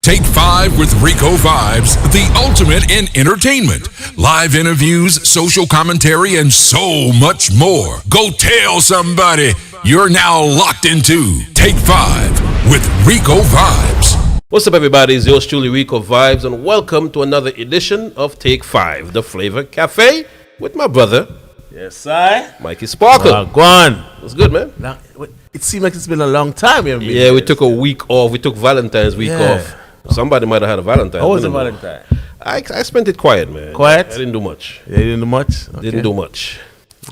Take 5 with RICOVIBES, the ultimate in entertainment. Live interviews, social commentary, and so much more. Go tell somebody you're now locked into Take 5 with RICOVIBES. What's up, everybody? It's yours truly, RICOVIBES, and welcome to another edition of Take 5, the Flavor Cafe, with my brother. Yes, I. Mikey Sparkle. Go on. What's good, man? It seemed like it's been a long time. Yeah, we took a week off. We took Valentine's week off. Somebody might have had a Valentine. How was the Valentine? I spent it quiet, man. Quiet? I didn't do much. Yeah, you didn't do much? Okay. Didn't do much.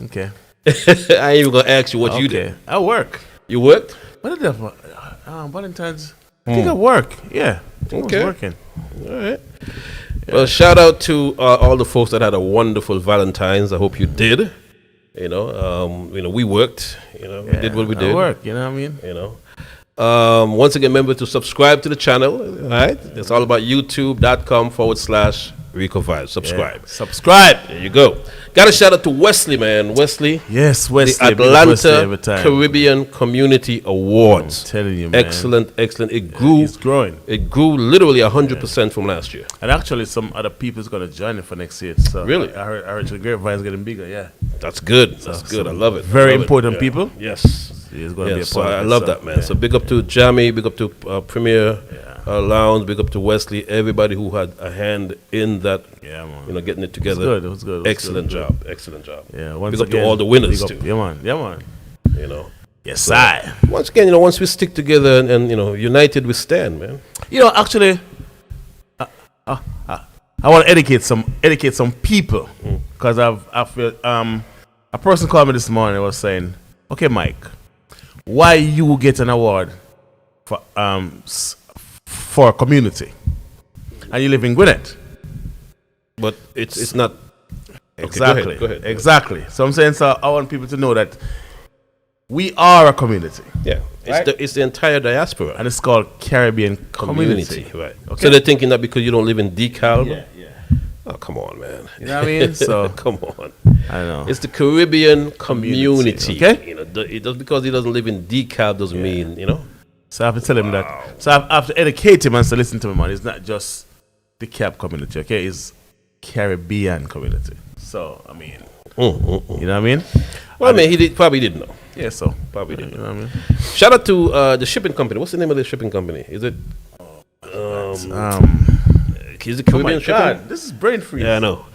Okay. I ain't even going to ask you what you did. I work. You worked? What did I do? Valentine's. I think I work. Yeah. I was working. All right. Yeah. Well, shout out to all the folks that had a wonderful Valentine's. I hope you did. We worked. We did what we did. Work. You know what I mean? Once again, remember to subscribe to the channel. All right, it's all about youtube.com/RICOVIBES. Subscribe. Yeah. Subscribe. There you go. Got a shout out to Wesley, man. Wesley. Yes, Wesley. The Atlanta Caribbean Community Awards. I'm telling you, man. Excellent. It grew. It's growing. It grew literally 100% from last year. And actually, some other people's gonna join it for next year. So really, I heard the grapevine's getting bigger. Yeah. That's good. That's good. I love it. Very important people. Yes. It's going to be a part I love that, man. So big up to Jamie, big up to Premier Lounge, big up to Wesley, everybody who had a hand in that. Yeah, man. Getting it together. It was good. Excellent job. Yeah. Big up to all the winners too. Yeah, man. Yes, so, I. Once again, once we stick together and united we stand, man. Actually, I want to educate some people because I feel a person called me this morning and was saying, "Okay, Mike, why you get an award for a community and you live in Gwinnett?" But it's not exactly. Go ahead. Exactly. So I'm saying, I want people to know that we are a community. Yeah, it's the entire diaspora, and it's called Caribbean Community. Right. Okay. So they're thinking that because you don't live in DeKalb. Yeah. Oh, come on, man. You know what I mean? So come on. I know. It's the Caribbean community. Okay. Just because he doesn't live in DeKalb doesn't mean, So I have to tell him that. So I have to educate him and say, listen to me, man. It's not just the Cap community, okay? It's Caribbean community. So, I mean, you know what I mean? Well, he probably didn't know. Yeah, so. Probably didn't know what I mean? Shout out to the shipping company. What's the name of the shipping company? Is it... Is it Caribbean shipping? God, this is brain freeze. Yeah, I know.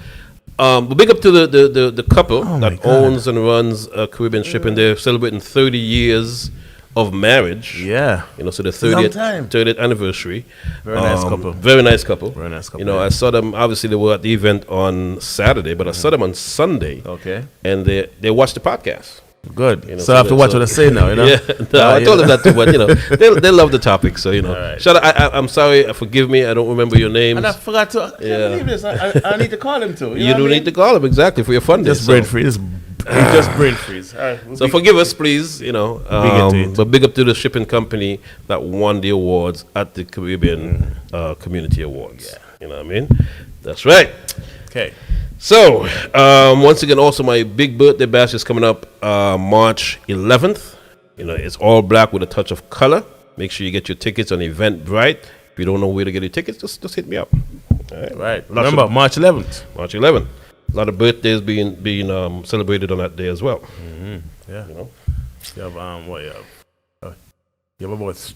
But big up to the couple that owns and runs Caribbean shipping. They're celebrating 30 years of marriage. Yeah. So the 30th anniversary. Very nice couple. Very nice couple. Very nice couple. I saw them, obviously they were at the event on Saturday, but I saw them on Sunday. Okay. And they watched the podcast. Good. So I have to watch what I say now, Yeah, I told them that too, but they love the topic, so Right. Shout out, I'm sorry, forgive me, I don't remember your names. And I forgot to. I can't believe this. I need to call him too. You don't need to call him exactly for your fun. Just brain freeze. Just brain freeze. All right, so forgive us, please. But big up to the shipping company that won the awards at the Caribbean Community Awards. Yeah. You know what I mean? That's right. Okay. So, once again, also my big birthday bash is coming up March 11th. It's all black with a touch of color. Make sure you get your tickets on Eventbrite. If you don't know where to get your tickets, just hit me up. All right. Remember, March 11th. March 11th. A lot of birthdays being celebrated on that day as well. Mm-hmm. Yeah. You have what? You have about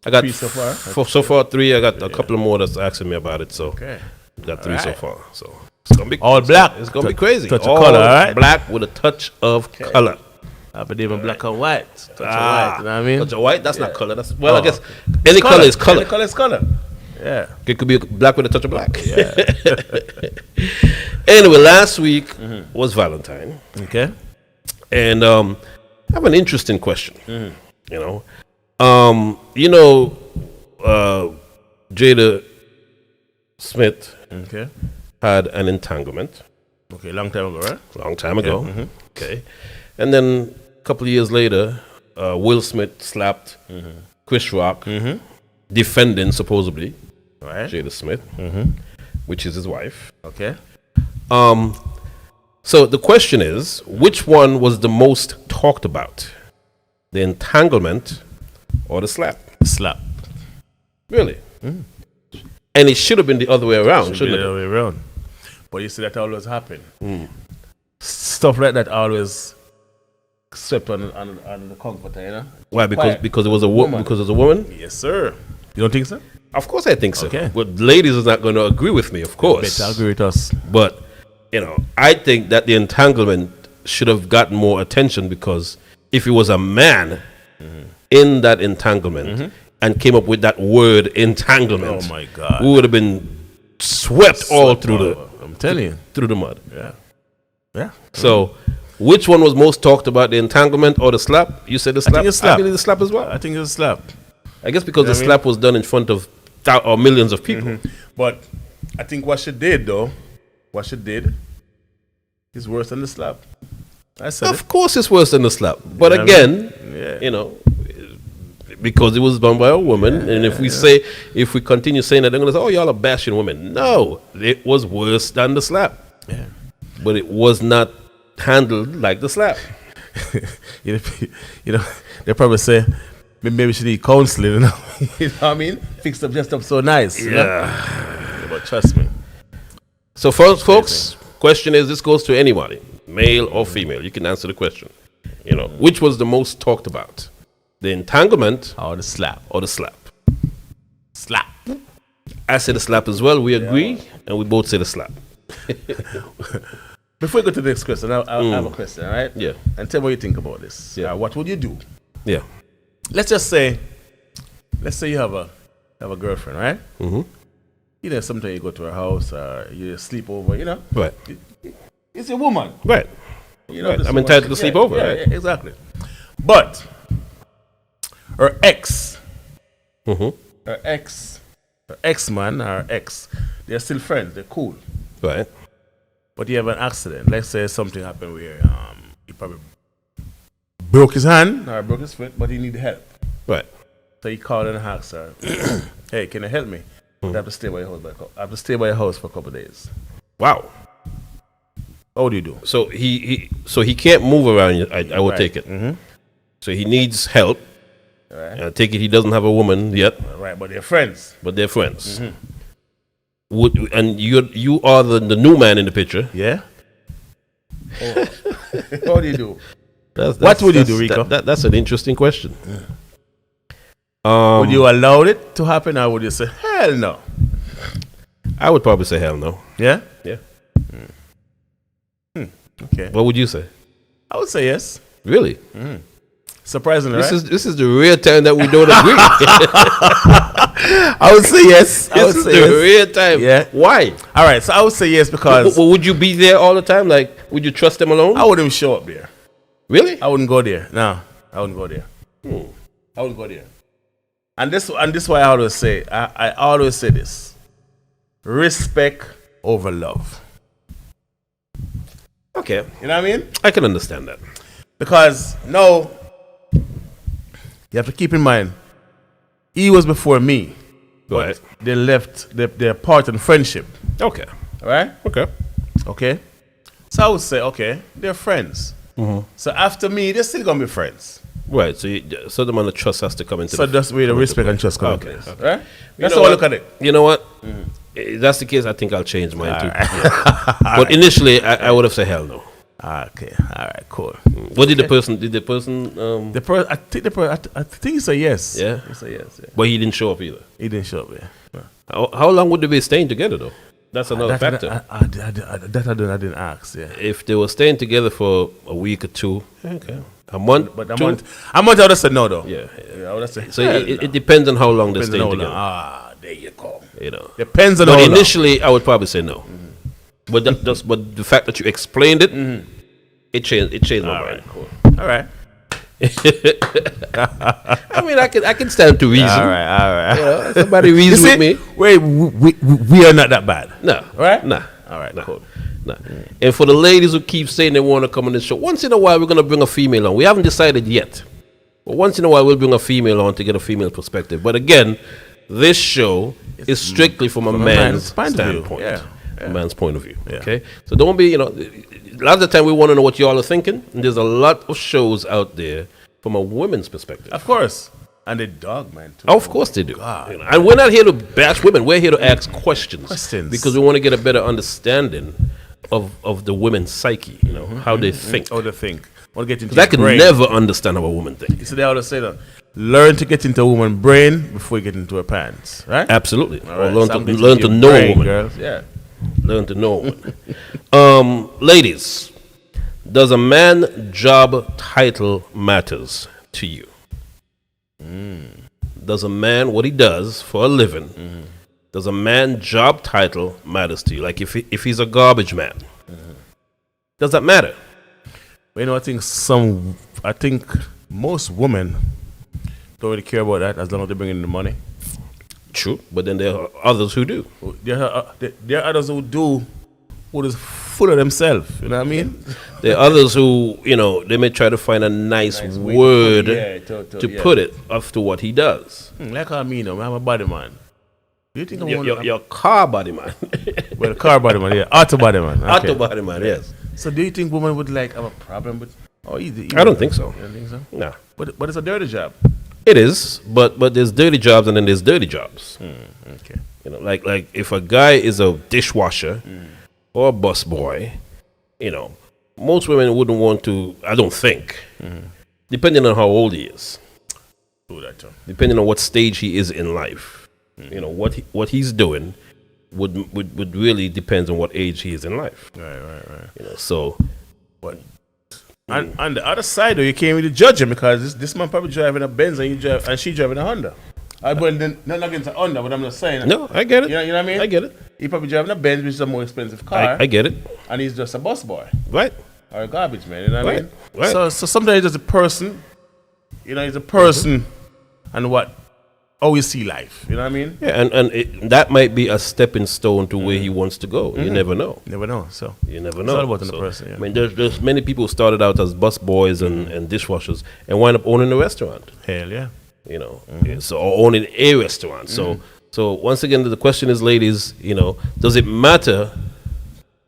I got 3 so far. So far 3. I got a couple more that's asking me about it. So got 3 so far. So it's gonna be all black. It's gonna be crazy. Touch of color, all right. Black with a touch of color. I believe in black and white. Touch of white. You know what I mean? Touch of white. That's not color. That's I guess any color is color. Any color is color. Yeah. It could be black with a touch of black. Yeah. Anyway, last week was Valentine. Okay. And I have an interesting question. Jada Smith had an entanglement. Okay, long time ago, right? Long time ago. Yeah. Okay. And then a couple of years later, Will Smith slapped Chris Rock, defending supposedly Jada Smith, which is his wife. Okay. So the question is, which one was the most talked about? The entanglement or the slap? Slap. Really? And it should have been the other way around, shouldn't The it? other way around. But you see that always happen. Stuff like that always swept on the comforter, you know? Why? Because it was a Woman. because it was a woman? Yes, sir. You don't think so? Of course I think so. Okay. But ladies is not going to agree with me, of course. Better agree with us. But, I think that the entanglement should have gotten more attention, because if it was a man in that entanglement and came up with that word entanglement, Oh my God. we would have been swept all through I'm telling you. through the mud. Yeah. Yeah. So, which one was most talked about, the entanglement or the slap? You said the slap. think it's slap. I believe the slap as well. I think it's a slap. I guess because the I mean? slap was done in front of or millions of people. But I think what she did, is worse than the slap. I said Of course, it's worse than the slap. But You know what I again, Yeah. because it was done by a woman, and if we continue saying that, they're going to say, "Oh, y'all are bashing women." No, it was worse than the slap. Yeah. But it was not handled like the slap. you know, they probably say, maybe she need counseling, you know? You know what I mean? Fixed up just up so nice. You know? Yeah. But trust me. So, first, folks, question is: this goes to anybody, male or female. You can answer the question. Which was the most talked about, the entanglement Or the slap. or the slap? Slap. I say the slap as well. We agree, and we both say the slap. Before we go to the next question, I have a question, all right? Yeah. And tell me what you think about this. Yeah. What would you do? Yeah. Let's say you have a girlfriend, right? Mm-hmm. Sometimes you go to her house or you sleep over, Right. It's a woman. Right. Right. I'm entitled to sleep over, right? Yeah, exactly. But her ex, Mm-hmm. her ex-man, her ex, they're still friends. They're cool. Right. But you have an accident. Let's say something happened where he probably broke his hand or broke his foot, but he need help. Right. So he called and asked her, "Hey, can you help me? I have to stay by your house. I have to stay by your house for a couple of days." Wow. What would you do? So he can't move around. I would Right. take it. Mm-hmm. So he needs help. Right. And I take it he doesn't have a woman yet, Right, but they're friends. but they're friends. And you are the new man in the picture. Yeah. Oh. What do you do? What would you do, Rico? That's an interesting question. Would you allow it to happen, or would you say, "Hell no"? I would probably say hell no. Yeah. Yeah. Okay. What would you say? I would say yes. Really? Surprisingly, right? This is the rare time that we don't agree. I would say yes. I would This is say the yes. rare time. Yeah. Why? All right. So I would say yes because Would you be there all the time? Like, would you trust them alone? I wouldn't show up there. Really? I wouldn't go there. No, I wouldn't go there. I wouldn't go there. And this is why I always say I always say this: respect over love. Okay. You know what I mean? I can understand that. Because no, you have to keep in mind, he was before me. Right. They left their part in friendship. Okay. All right? Okay. Okay. So I would say, okay, they're friends. So after me, they're still gonna be friends. Right. So the man of trust has to come into So that's where the respect and trust come into Okay, place. okay. Right? That's know how I what? look at it. You know what? If that's the case, I think I'll change mine too. Yeah. But initially, I would have said hell no. Okay. All right. Cool. What did the person? Did the person? I think it's a yes. Yeah? It's a yes. Yeah. But he didn't show up either. He didn't show up. Yeah. How long would they be staying together though? That's another factor. I didn't ask. Yeah. If they were staying together for a week or two, okay, a month, But a two, month I would have said no though. yeah. I would have said. So it depends on how long they're Depends on staying how long. together. There you go. You know. Depends on But how long. initially, I would probably say no. But but the fact that you explained it, it changed my All mind. right. Cool. All right. I mean, I can stand to reason. All right. You know, somebody reason with me. Wait, we are not that bad. No. Right? Nah. All right. Nah. Cool. Nah. And for the ladies who keep saying they want to come on the show, once in a while we're going to bring a female on. We haven't decided yet. But once in a while we'll bring a female on to get a female perspective. But again, this show is strictly from a man's point of view. standpoint. Yeah. A man's point of view. Yeah. Okay? So don't be, a lot of the time we want to know what y'all are thinking. And there's a lot of shows out there from a woman's perspective. Of course. And the dog, man. Too. Oh, of course they do. God. You know, and we're not here to bash women. We're here to ask questions. Because we want to get a better understanding of the women's psyche, you know, how they think. How they think. Want to get into I can never understand how a woman thinks. So they always say that. Learn to get into a woman's brain before you get into her pants, right? Absolutely. Right. Or learn to know a woman. Girls. Yeah. Learn to know a woman. Ladies, does a man job title matters to you? Does a man, what he does for a living, does a man job title matters to you? Like if he's a garbage man, does that matter? Well, you know, I think most women don't really care about that as long as they bring in the money. True, but then there are others who do. There are others who do, who is full of themselves. You know what I mean? There are others who, you know, they may try to find a nice word to put it after what he does. Like me, I'm a body man. Do you think you're car body man? Well, car body man, yeah, auto body man. Okay. Auto body man, yes. So, do you think women would like have a problem with? I don't think so. You don't think so? No. But it's a dirty job. It is, but there's dirty jobs and then there's dirty jobs. Okay. You know, like if a guy is a dishwasher or a bus boy, you know, most women wouldn't want to. I don't think, depending on how old he is, depending on what stage he is in life, you know, what he's doing would really depends on what age he is in life. Right. You know, so. But on the other side, though, you can't really judge him because this man probably driving a Benz and she driving a Honda. Not against a Honda, but I'm just saying. No, I get it. You know what I mean? I get it. He probably driving a Benz, which is a more expensive car. I get it. And he's just a bus boy. Right. Or a garbage man, you know what I mean? Right. So sometimes there's a person, you know, he's a person and how you see life, you know what I mean? Yeah, and that might be a stepping stone to where he wants to go. You never know. Never know. So you never know. It's all about the person. Yeah. I mean, there's many people who started out as bus boys and dishwashers and wind up owning a restaurant. Hell yeah. You know, so or owning a restaurant. So once again, the question is, ladies, you know, does it matter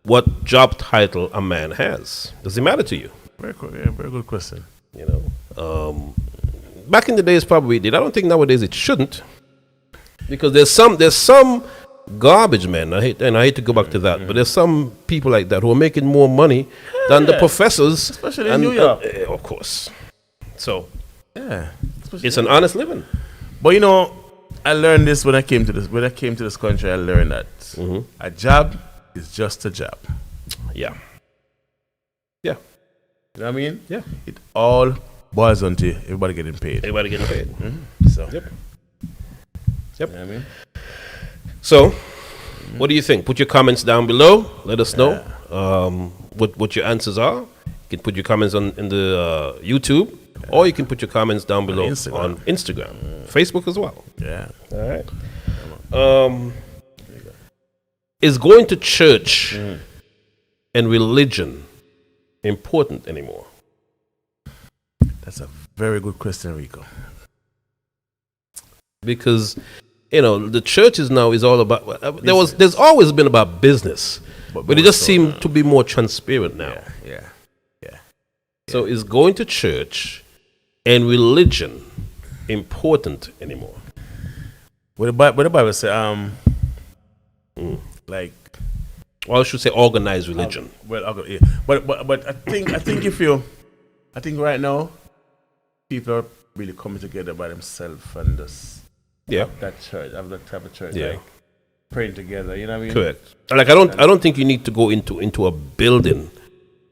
what job title a man has? Does it matter to you? Very cool. Yeah, very good question. You know, back in the days probably it did. I don't think nowadays it shouldn't, because there's some garbage men. I hate to go back to that, but there's some people like that who are making more money than the professors, especially in New York, of course. So yeah, it's an honest living. But you know, I learned this when I came to this. When I came to this country, I learned that a job is just a job. Yeah. You know what I mean? Yeah. It all boils down to everybody getting paid. Everybody getting paid. So. Yep. You know what I mean? So, what do you think? Put your comments down below. Let us know what your answers are. You can put your comments in the YouTube, or you can put your comments down below on Instagram, Facebook as well. Yeah. All right. Is going to church and religion important anymore? That's a very good question, Rico. Because, you know, the churches now is all about. There's always been about business, but it just seemed to be more transparent now. Yeah. So is going to church and religion important anymore? What the Bible say? Like, or I should say, organized religion. Yeah. But I think I think right now people are really coming together by themselves and just have that type of church, like praying together. You know what I mean? Correct. Like I don't think you need to go into a building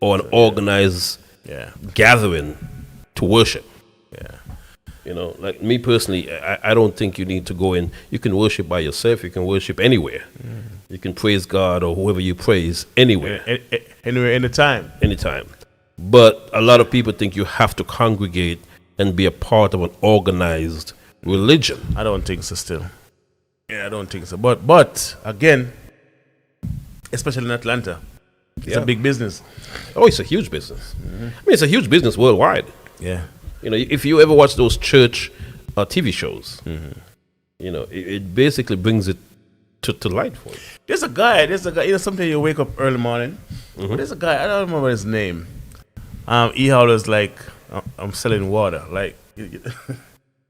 or an organized gathering to worship. Yeah. You know, like me personally, I don't think you need to go in. You can worship by yourself. You can worship anywhere. You can praise God or whoever you praise anywhere. Anywhere, anytime. Anytime. But a lot of people think you have to congregate and be a part of an organized religion. I don't think so still. Yeah, I don't think so. But again, especially in Atlanta, it's a big business. Oh, it's a huge business. I mean, it's a huge business worldwide. Yeah. You know, if you ever watch those church TV shows, you know, it basically brings it to light for you. There's a guy, you know, sometimes you wake up early morning, but there's a guy, I don't remember his name. He always like, I'm selling water. Like,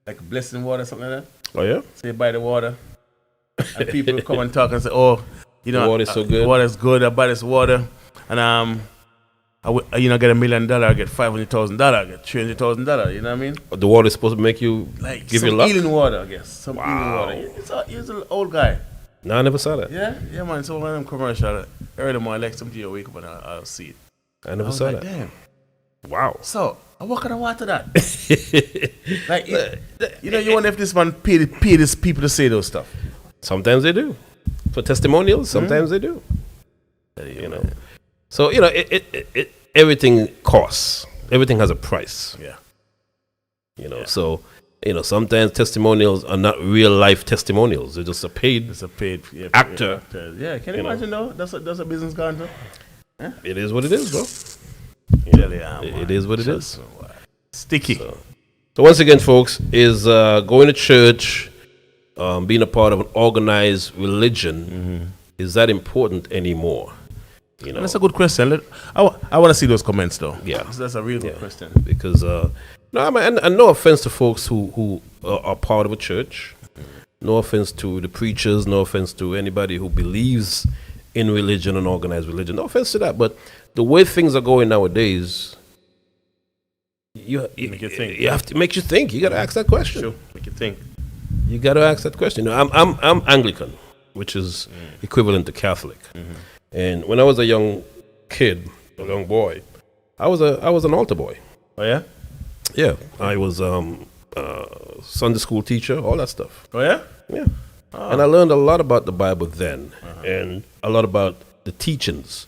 like blessing water, something like that. Oh yeah. So you buy the water, and people come and talk and say, "Oh, you know, The water is so good. The water is good. I buy this water, and you know, get $1 million, I get $500,000, I get $300,000. You know what I mean? The water is supposed to make you Like give some you luck. healing water, I guess. Some Wow. healing water. He's an old guy. No, I never saw that. Yeah, man. So one of them commercial, early morning, like something you wake up and I'll see it. I never I was saw like, that. damn. Wow. So, what kind of water that? Like, you know, you wonder if this man pay these people to say those stuff. Sometimes they do. For testimonials, sometimes they do. You know. So, you know, it everything costs. Everything has a price. Yeah. You know, so, you know, sometimes testimonials are not real life testimonials. They're just a paid It's a paid actor. Yeah, can you imagine though? That's a business gone to. It is what it is, bro. It is what it is. Sticky. So once again, folks, is going to church, being a part of an organized religion, is that important anymore? You know, That's a good question. I want to see those comments though. Yeah. That's a real good question. because no, I mean, and no offense to folks who are part of a church, no offense to the preachers, no offense to anybody who believes in religion and organized religion, no offense to that, but the way things are going nowadays, you have to make you think. You got to ask that question. Sure. Make you think. You got to ask that question. You know, I'm Anglican, which is equivalent to Catholic. And when I was a young kid, a young boy, I was an altar boy. Oh yeah. Yeah, I was Sunday school teacher, all that stuff. Oh yeah. Yeah, and I learned a lot about the Bible then, and a lot about the teachings.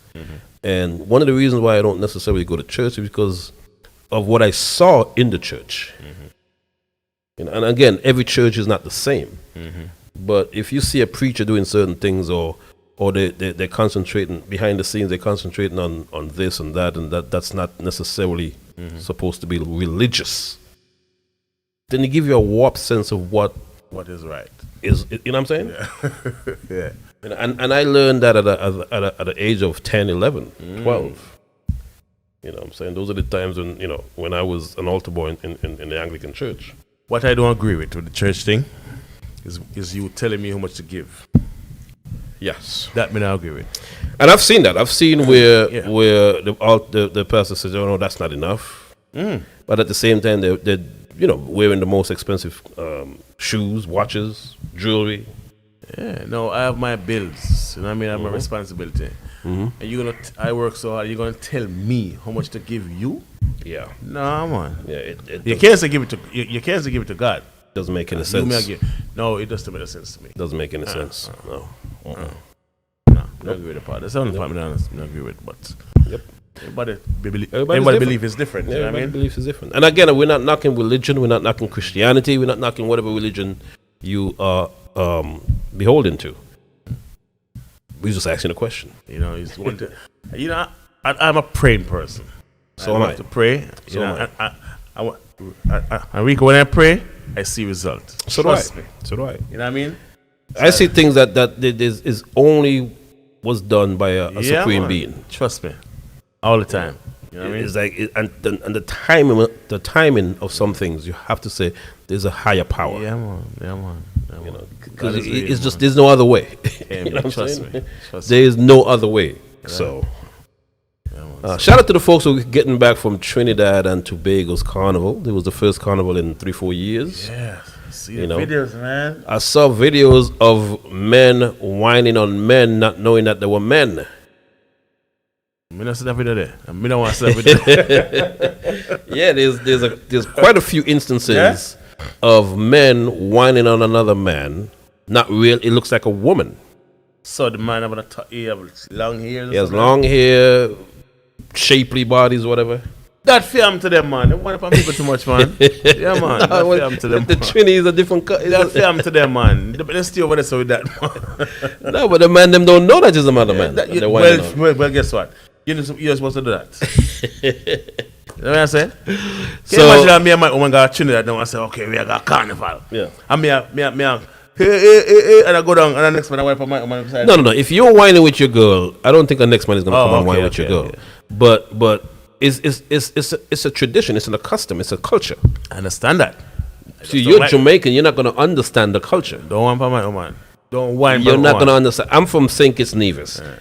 And one of the reasons why I don't necessarily go to church is because of what I saw in the church. You know, and again, every church is not the same. But if you see a preacher doing certain things, or they're concentrating behind the scenes, they're concentrating on this and that's not necessarily supposed to be religious, then they give you a warped sense of what is right. is, you know what I'm saying? Yeah. And I learned that at the age of 10, 11, 12. You know what I'm saying? Those are the times when, you know, when I was an altar boy in the Anglican church. What I don't agree with the church thing is you telling me how much to give. Yes. That me not agree with. And I've seen that. I've seen where the pastor says, "Oh no, that's not enough." But at the same time, they're you know, wearing the most expensive shoes, watches, jewelry. Yeah. No, I have my bills. You know what I mean? I have my responsibility. And I work so hard. You're gonna tell me how much to give you? Yeah. No, man. Yeah. You can't say give it to you can't say give it to God. Doesn't make any You may sense. give. No, it doesn't make sense to me. Doesn't make any sense. No. No, I don't agree with the part. That's the only part I don't agree with. But Yep. everybody different. belief is different. Yeah, You know what I everybody's mean? belief is different. And again, we're not knocking religion. We're not knocking Christianity. We're not knocking whatever religion you are beholden to. We're just asking a question. You know, it's one to, you know, I'm a praying person. So I am love I. to pray. So You know, am Enrico, when I pray, I see results. So do I. Trust me. So do I. You know what I mean? I see things that is only was done by a supreme man. being. Trust me. All the time. You know what I mean? It's like and the timing of some things, you have to say there's a higher power. Yeah, man. You know, because it's just there's no other way. Yeah, You know what I'm trust saying? me. Trust There is no other way. So, shout out to the folks who are getting back from Trinidad and Tobago's carnival. It was the first carnival in 3-4 years. Yeah. See You the know. videos, man. I saw videos of men whining on men, not knowing that they were men. Me not see that video there. Me don't want to see that video. Yeah, there's quite a few instances of men whining on another man. Not real. It looks like a woman. So the man having he have long hair. He has long hair, shapely bodies, whatever. That film to them, man. They want to people too much, man. Yeah, man. That film to them. The Trini is a different cut. That film to them, man. They stay over there so with that, man. No, but the man them don't know that is a man. They're whining on. Well, guess what? You're supposed to do that. You know what I'm saying? Can So- you imagine that me and my woman got Trinidad and I say, okay, we got carnival. Yeah. And me, hey, and I go down and the next man I wipe on my woman beside. No. If you're whining with your girl, I don't think the next man is gonna come and whine with your girl. okay. But it's a tradition. It's a custom. It's a culture. I understand that. See, you're Jamaican. You're not going to understand the culture. Don't whine for my woman. Don't whine. You're not going to understand. I'm from St. Kitts Nevis. Yeah.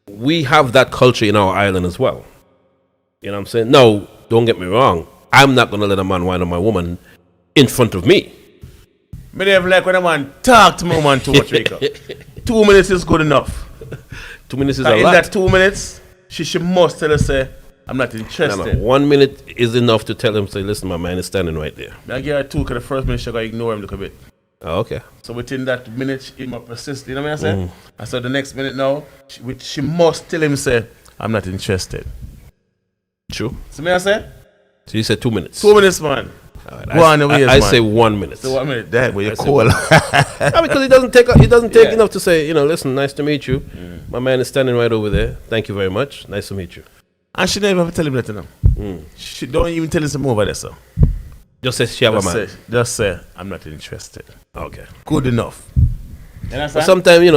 We have that culture in our island as well. You know what I'm saying? No, don't get me wrong. I'm not going to let a man whine on my woman in front of me. Me never like when a man talk to my woman too much, Rico. 2 minutes is good enough. 2 minutes is a lot. In that 2 minutes, she must tell us, say, I'm not interested. No. 1 minute is enough to tell him, say, listen, my man is standing right there. I give her 2 because the first minute she got to ignore him a little bit. Oh, okay. So within that minute, he must persist. You know what I say? And so the next minute now, she must tell him, say, I'm not interested. True. So me I say? So you said 2 minutes. 2 minutes, man. Right. I say 1 minute. So 1 minute, that way you're cool. Because he doesn't take enough to say, listen, nice to meet you. My man is standing right over there. Thank you very much. Nice to meet you. And she never tell him that, She don't even tell him some over there, so. Just say she have a man. Just say, I'm not interested. Okay. Good enough. Sometimes,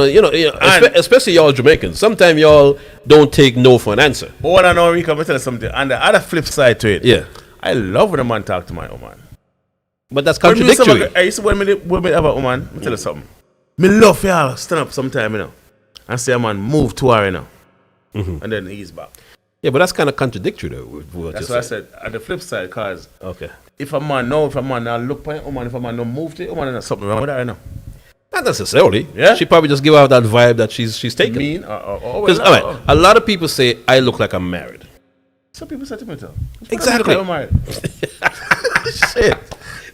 especially y'all Jamaicans, sometimes y'all don't take no for an answer. But what I know, Rico, I'm tell you something. And the other flip side to it. Yeah. I love when a man talk to my woman. But that's contradictory. I used to when me have a woman, let me tell you something. Me love y'all stand up sometime, and say a man move to her, and then ease back. Yeah, but that's kind of contradictory though. That's what I said. At the flip side, cause okay. If a man now look for a woman, if a man don't move to it, there's something wrong with her, Not necessarily. Yeah. She probably just give out that vibe that she's taking. Mean? Because a lot of people say I look like I'm married. Some people say to me, exactly. I'm married. Shit.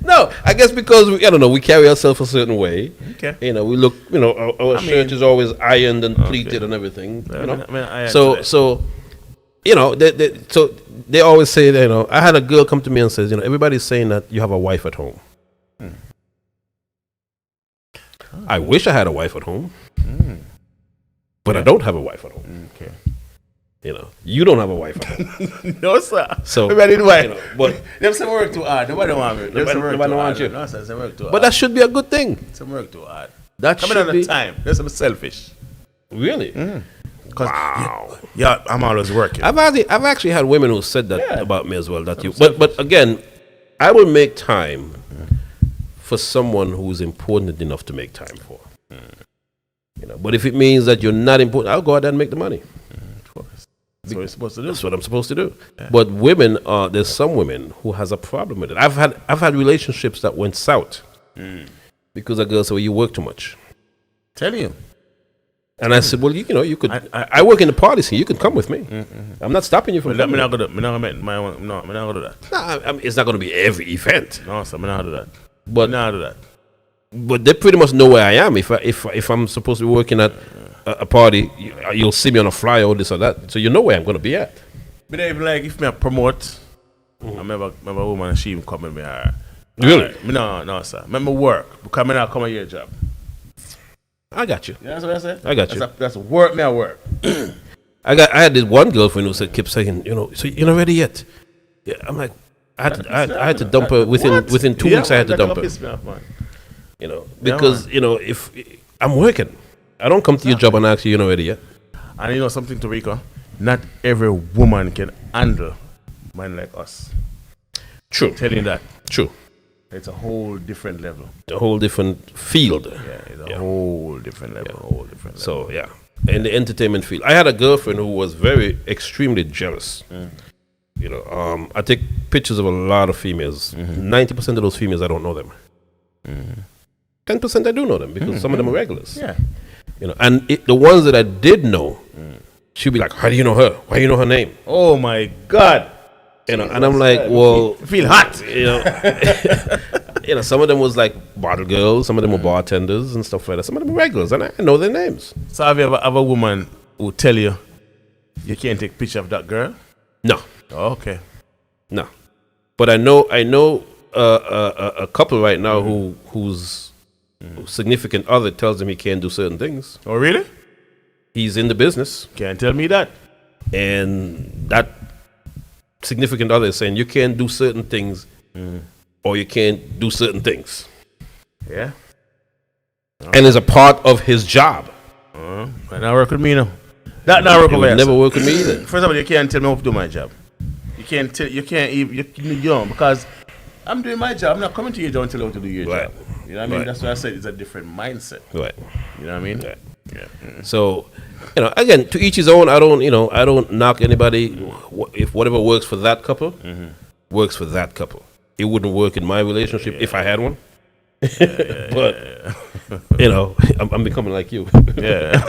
No, I guess because we carry ourselves a certain way. Okay. We look. Our shirt is always ironed and pleated and everything. So they always say that. I had a girl come to me and says, everybody's saying that you have a wife at home. I wish I had a wife at home, but I don't have a wife at home. Okay. You don't have a wife at home. No, sir. So everybody do wife. But there's some work too hard. Nobody want me. Nobody want you. No, sir, some work too hard. But that should be a good thing. Some work too hard. That coming should on the time. There's some selfish. Really? Wow. Yeah, I'm always working. I've actually had women who said that about me as well. But again, I will make time for someone who's important enough to make time for. But if it means that you're not important, I'll go out there and make the money. That's what you're supposed to do. That's what I'm supposed to do. Yeah. But women, there's some women who has a problem with it. I've had relationships that went south because a girl said, "Well, you work too much." Tell you. And I said, "Well, you could. I work in the party scene. You can come with me. I'm not stopping you from coming." I'm not gonna do that. No, it's not going to be every event. No, sir, I'm not gonna do that. But I'm not gonna do that. But they pretty much know where I am. If I'm supposed to be working at a party, you'll see me on a flyer or this or that, so you know where I'm going to be at. But even like if me promote, I remember a woman and she even come with me. Really? No, sir. Remember work because I not come at your job. I got you. Yeah, that's what I said. I got you. That's work. Me at work. I had this one girlfriend who kept saying, so you're not ready yet. Yeah, I'm like, I had to dump her within 2 weeks. I had to dump her. Piss me off, man. Because if I'm working. I don't come to your job and ask you, you're not ready yet. And something to Rico, not every woman can handle men like us. True. I'm telling you that. True. It's a whole different level. A whole different field. Yeah, it's a whole different level. Yeah. Whole different level. So, yeah. In the entertainment field. I had a girlfriend who was extremely jealous. I take pictures of a lot of females. 90% of those females, I don't know them. 10% I do know them because some of them are regulars. Yeah. And the ones that I did know, she'd be like, "How do you know her? Why do you know her name?" Oh my God! And I'm like, "Well, feel hot." Some of them was like bottle girls, some of them were bartenders and stuff like that. Some of them were regulars, and I know their names. So have you ever have a woman who tell you can't take a picture of that girl? No. Oh, okay. No. But I know a couple right now whose significant other tells him he can't do certain things. Oh, really? He's in the business. Can't tell me that. And that significant other is saying you can't do certain things or you can't do certain things. Yeah. And it's a part of his job. But not work with me now. That not work with me. Never work with me either. First of all, you can't tell me how to do my job. You can't even, because I'm doing my job. I'm not coming to your job until I to do your Right. job. You know what I mean? Right. That's why I said it's a different mindset. Right. You know what I mean? Right. Yeah. So, again, to each his own. I don't knock anybody. If whatever works for that couple, works for that couple. It wouldn't work in my relationship if I had one. But I'm becoming like you. Yeah.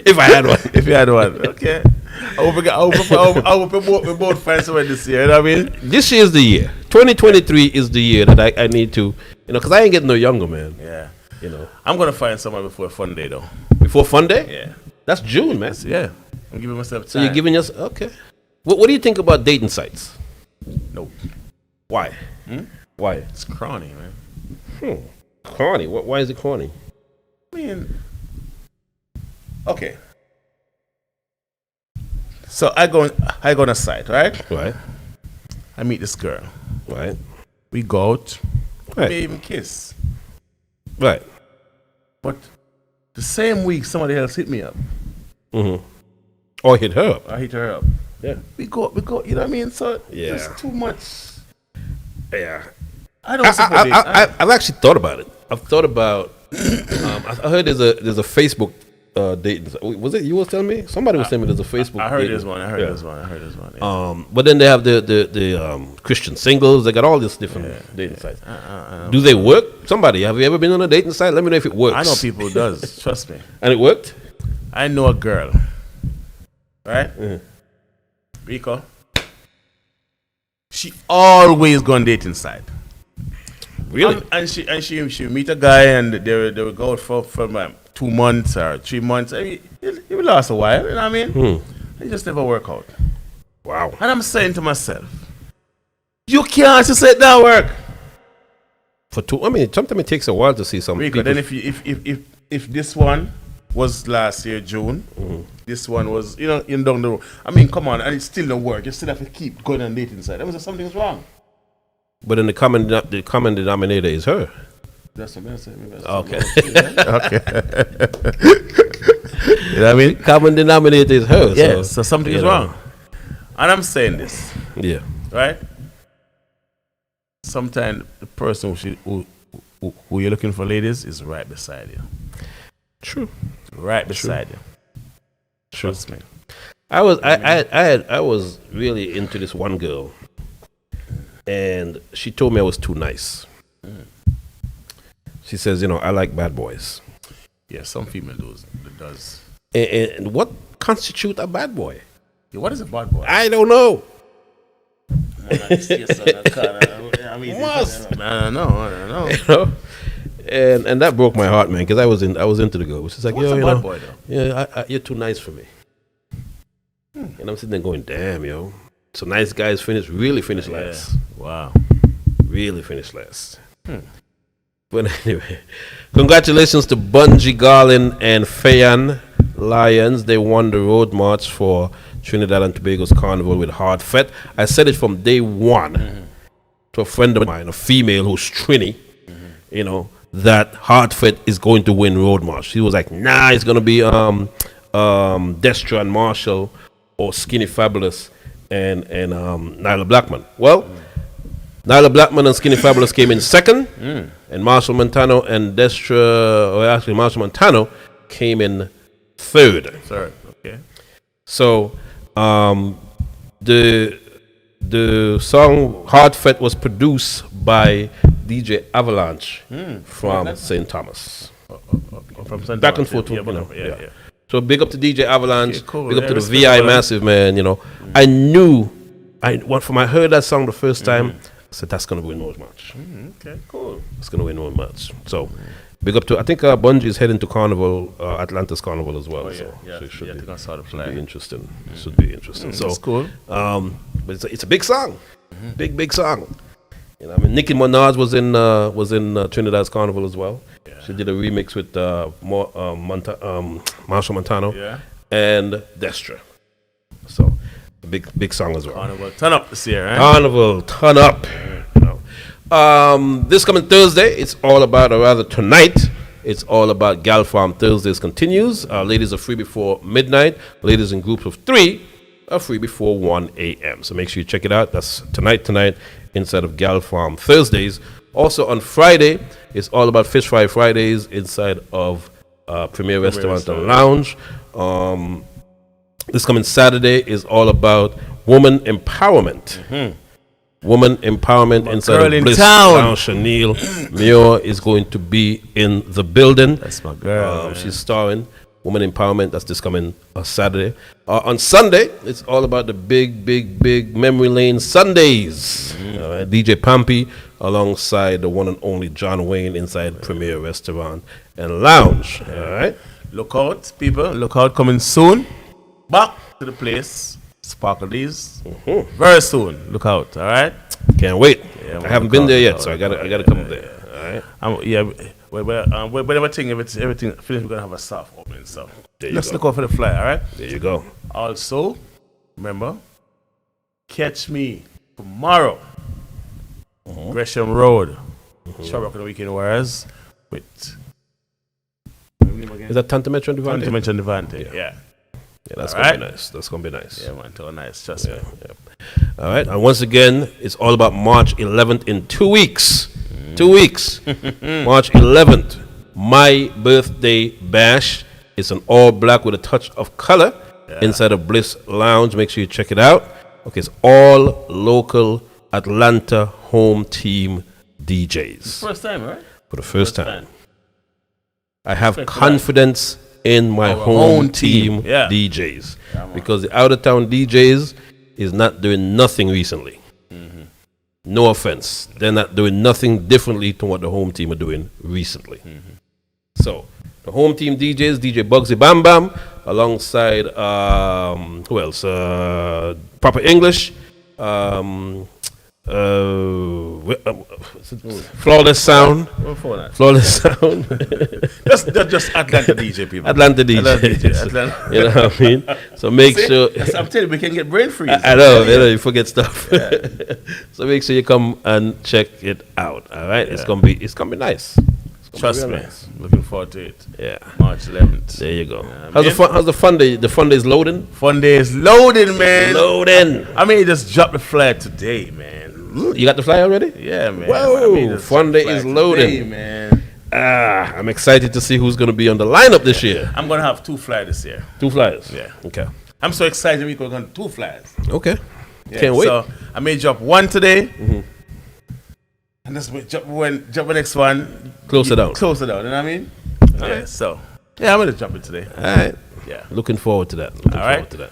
If I had one. If you had one, okay. I hope we both find someone this year. You know what I mean? This year is the year. 2023 is the year that I need to, because I ain't getting no younger, man. Yeah. I'm gonna find someone before Fun Day though. Before Fun Day? Yeah. That's June, man. Yeah. I'm giving myself time. So you're giving us okay. What do you think about dating sites? Nope. Why? Why? It's corny, man. Corny. Why is it corny? I mean, okay. So I go on a site, right? Right. I meet this girl. Right. We go out. Right. We may even kiss. Right. But the same week, somebody else hit me up. Or hit her up. I hit her up. Yeah. We go. You know what I mean? So Yeah. there's too much. Yeah. I don't support it. I've actually thought about it. I've thought about. I heard there's a Facebook dating. Was it you was telling me? Somebody was telling me there's a Facebook. I heard dating. this one. I heard this one. Yeah. But then they have the Christian singles. They got all these different dating sites. Do they work? Somebody, have you ever been on a dating site? Let me know if it works. I know people who does. Trust me. And it worked? I know a girl. Right? Rico. She always go on dating site. Really? And she meet a guy and they will go out for 2 months or 3 months. I mean, it will last a while, you know what I mean? It just never work out. Wow. And I'm saying to myself, you can't just let that work. Sometimes it takes a while to see some Rico, people. then if this one was last year June, this one was down the road. I mean, come on, and it still don't work. You still have to keep going on dating site. That means something's wrong. But then the common denominator is her. That's what I'm saying. Okay. Okay. You know what I mean? Common denominator is her. Yeah, so something is wrong. And I'm saying this, Yeah. right? Sometimes the person who you're looking for, ladies, is right beside you. True. Right beside you. Trust me. I was really into this one girl, and she told me I was too nice. She says, I like bad boys. Yeah, some female does. And what constitutes a bad boy? Yeah, what is a bad boy? I don't know. I don't know. And that broke my heart, man, because I was into the girl. She's like, What's a bad boy, though? Yeah, you're too nice for me. And I'm sitting there going, damn, yo. So nice guys really finish last. Wow. Really finished last. But anyway, congratulations to Bungie Garlin and Fayan Lions. They won the road march for Trinidad and Tobago's Carnival with Hard Fet. I said it from day one to a friend of mine, a female who's Trini, that Hard Fet is going to win road march. He was like, nah, it's going to be Destra and Marshall or Skinny Fabulous and Nyla Blackman. Well, Nyla Blackman and Skinny Fabulous came in second, and Marshall Montano and Marshall Montano came in third. Third, okay. So, the song Hard Fet was produced by DJ Avalanche from St. Thomas. From St. Back and Thomas, forth, yeah. So big up to DJ Avalanche, Okay, cool. big up Yeah, to the respect VI for that. Massive, man. I heard that song the first time, I said that's gonna win road march. Okay, cool. It's gonna win road march. So big up to, I think Bungie is heading to Carnival, Atlantis Carnival as well. Oh, yeah. So Yeah, it should I be, think I saw the be flag. interesting. Should be interesting. So That's cool. but it's a big song, big song. Nicki Minaj was in Trinidad's Carnival as well. Yeah. She did a remix with Marshall Montano and Destra. So a big song as well. Carnival, turn up this year, right? Carnival, turn up. This coming Thursday, it's all about, or rather tonight, it's all about Gal Farm Thursdays continues. Ladies are free before midnight. Ladies in groups of 3 are free before 1 a.m. So make sure you check it out. That's tonight inside of Gal Farm. Thursdays. Also on Friday, it's all about Fish Fry Fridays inside of Premier Restaurant and Lounge. This coming Saturday is all about woman empowerment. Woman empowerment inside of Bliss Lounge. Chanel Muir is going to be in the building. That's my girl. She's starring Woman Empowerment. That's this coming Saturday. On Sunday, it's all about the big Memory Lane Sundays. DJ Pampy alongside the one and only John Wayne inside Premier Restaurant and Lounge. All right. Look out, people. Look out, coming soon. Back to the place. Sparkle these. Very soon. Look out, all right? Can't wait. Yeah, I haven't been there yet, so I gotta come there. All right. Whatever thing, everything finished, we're gonna have a soft opening. So let's go. look out for the fly, all right? There you go. Also, remember, catch me tomorrow, Gresham Road, Shabrook and the Weekend Warriors with. Is that Tante Metro and Devante? Tante Metro and Devante, yeah. Yeah, that's gonna be nice. That's gonna be nice. Yeah, man, too nice. Trust me. All right, and once again, it's all about March 11th in 2 weeks. 2 weeks. March 11th, my birthday bash. It's an all black with a touch of color inside of Bliss Lounge. Make sure you check it out. Okay, it's all local Atlanta home team DJs. First time, right? For the first time. I have confidence in my home team DJs because the out of town DJs is not doing nothing recently. No offense, they're not doing nothing differently to what the home team are doing recently. So the home team DJs, DJ Bugsy Bam Bam, alongside who else? Proper English. Flawless Sound. Flawless Sound. That's just Atlanta DJ people. Atlanta DJs. Atlanta. You know what I mean? So make sure. I'm telling you, we can get brain freeze. I know, you forget stuff. So make sure you come and check it out. All right, it's gonna be nice. Trust me. Nice. Looking forward to it. Yeah. March 11th. There you go. How's the fun day? The fun day is loading? Fun day is loading, man. Loading. I mean, just dropped the flag today, man. You got the flyer already? Yeah, man. Whoa. Fun day is loading. Today, man. I'm excited to see who's going to be on the lineup this year. I'm going to have 2 flyers this year. 2 flyers? Yeah. Okay. I'm so excited we're going to have 2 flyers. Okay. Yeah, Can't wait. So I may drop one today. And just drop the next one. Close it down. Close it down, you know what I mean? Yeah, so. Yeah, I'm going to drop it today. All right. Yeah. Looking forward to that. Looking forward to that.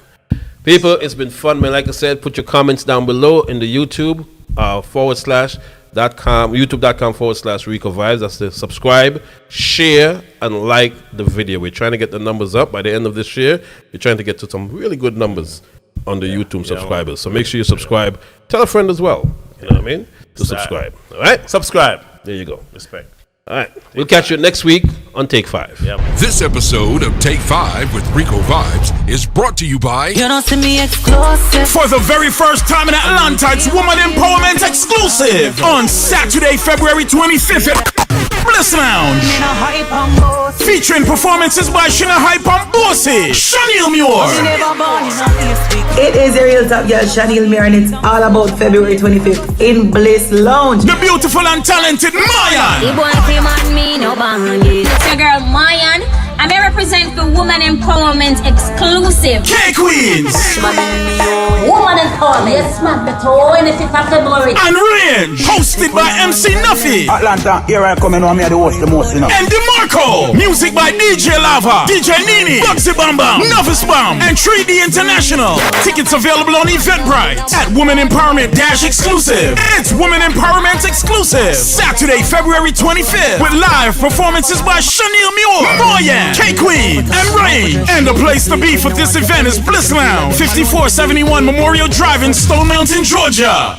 People, it's been fun, man. Like I said, put your comments down below in the YouTube /YouTube.com/RICOVIBES. That's the subscribe, share, and like the video. We're trying to get the numbers up by the end of this year. We're trying to get to some really good numbers on the YouTube subscribers. So make sure you subscribe. Tell a friend as well. You know what I mean? To subscribe. All right? Subscribe. There you go. Respect. All right. We'll catch you next week on Take 5. Yeah. This episode of Take 5 with Rico Vibes is brought to you by You don't see me exclusive. For the very first time in Atlanta, it's Woman Empowerment Exclusive on Saturday, February 25th at Bliss Lounge. Featuring performances by Shina Hype and Bossy, Chanel Muir. It is a real top girl, Chanel Muir, and it's all about February 25th in Bliss Lounge. The beautiful and talented Mayan. It's your girl Mayan. I'm here represent for Woman Empowerment Exclusive. K-Queens. Woman Empowerment. Yes, man. The 25th of February. And Range. Hosted by MC Nuffy. Atlanta, here I come in on me the host the most, you know. And DeMarco. Music by DJ Lava, DJ Nini, Bugsy Bam Bam, Novice Bam, and 3D International. Tickets available on Eventbrite at Woman Empowerment-Exclusive. It's Woman Empowerment Exclusive. Saturday, February 25th. With live performances by Chanel Muir, Boyan, K-Queen, and Rain. And the place to be for this event is Bliss Lounge, 5471 Memorial Drive in Stone Mountain, Georgia.